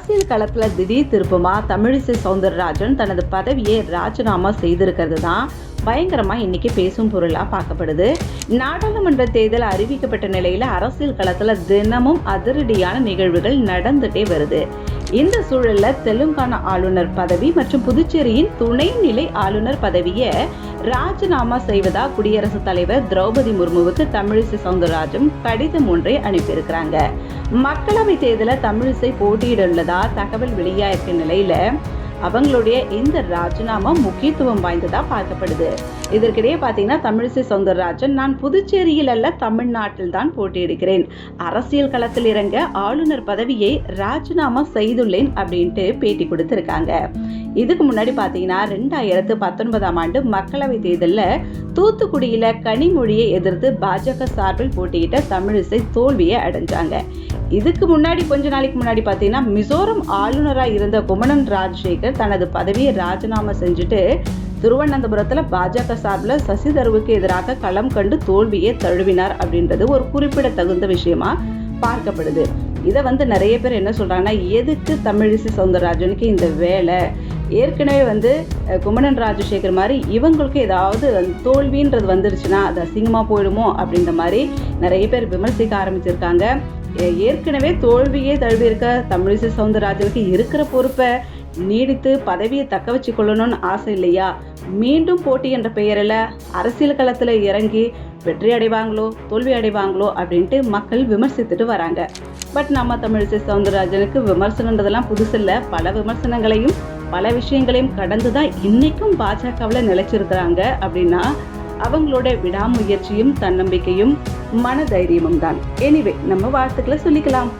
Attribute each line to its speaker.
Speaker 1: அரசியல் களத்துல திடீர் திருப்பமா தமிழிசை சவுந்தரராஜன் தனது பதவியை ராஜினாமா செய்திருக்கிறது தான் பயங்கரமா இன்னைக்கு பேசும் பொருளா பார்க்கப்படுது. நாடாளுமன்ற தேர்தல் அறிவிக்கப்பட்ட நிலையில அரசியல் களத்துல தினமும் அதிரடியான நிகழ்வுகள் நடந்துட்டே வருது. இந்த சூழல்ல தெலுங்கானா ஆளுநர் பதவி மற்றும் புதுச்சேரியின் துணைநிலை ஆளுநர் பதவியை ராஜினாமா செய்வதா குடியரசுத் தலைவர் திரௌபதி முர்முவுக்கு தமிழிசை சவுந்தரராஜன் கடிதம் ஒன்றை அனுப்பியிருக்கிறாங்க. மக்களவை தேர்தலில் தமிழிசை போட்டியிட உள்ளதா தகவல் வெளியாயிருக்க நிலையில அவங்களுடைய இந்த ராஜினாமா முக்கியத்துவம் வாய்ந்ததா பார்க்கப்படுது. இதற்கிடையே பார்த்தீங்கன்னா தமிழிசை சவுந்தரராஜன், நான் புதுச்சேரியில் அல்ல தமிழ்நாட்டில் தான் போட்டியிடுகிறேன், அரசியல் களத்தில் இறங்க ஆளுநர் பதவியை ராஜினாமா செய்துள்ளேன் அப்படின்ட்டு பேட்டி கொடுத்திருக்காங்க. இதுக்கு முன்னாடி பார்த்தீங்கன்னா 2019 ஆண்டு மக்களவை தேர்தலில் தூத்துக்குடியில கனிமொழியை எதிர்த்து பாஜக சார்பில் போட்டியிட்ட தமிழிசை தோல்வியை அடைஞ்சாங்க. இதுக்கு முன்னாடி கொஞ்ச நாளைக்கு முன்னாடி பார்த்தீங்கன்னா மிசோரம் ஆளுநராக இருந்த குமணன் ராஜசேகர் தனது பதவியை ராஜினாமா செஞ்சுட்டு திருவனந்தபுரத்துல பாஜக சார்பில் சசி தரூருக்கு எதிராக களம் கண்டு தோல்வியை தழுவினார் அப்படின்றது ஒரு குறிப்பிடத்தகுந்த விஷயமா பார்க்கப்படுது. இதை நிறைய பேர் என்ன சொல்றாங்கன்னா, எதுக்கு தமிழிசை சவுந்தரராஜனுக்கு இந்த வேலை, ஏற்கனவே குமணன் ராஜசேகர் மாதிரி இவங்களுக்கு ஏதாவது தோல்வின்றது வந்துருச்சுன்னா அது அசிங்கமா போயிடுமோ அப்படின்ற மாதிரி நிறைய பேர் விமர்சிக்க ஆரம்பிச்சிருக்காங்க. ஏற்கனவே தோல்வியே தழுவியிருக்க தமிழிசை சவுந்தரராஜனுக்கு இருக்கிற பொறுப்பை நீடித்து பதவியை தக்க வச்சு கொள்ளணும்னு ஆசை இல்லையா? மீண்டும் போட்டி என்ற பெயரில் அரசியல் களத்தில் இறங்கி வெற்றி அடைவாங்களோ தோல்வி அடைவாங்களோ அப்படின்ட்டு மக்கள் விமர்சித்துட்டு வராங்க. பட் நம்ம தமிழிசை சவுந்தரராஜனுக்கு விமர்சனன்றதெல்லாம் புதுசில்லை. பல விமர்சனங்களையும் பல விஷயங்களையும் கடந்து தான் இன்னைக்கும் பாஜகவில் நிலைச்சிருக்கிறாங்க. அப்படின்னா அவங்களோட விடாமுயற்சியும் தன்னம்பிக்கையும் மன தைரியமும் தான். எனிவே நம்ம வாழ்த்துக்களை சொல்லிக்கலாம்.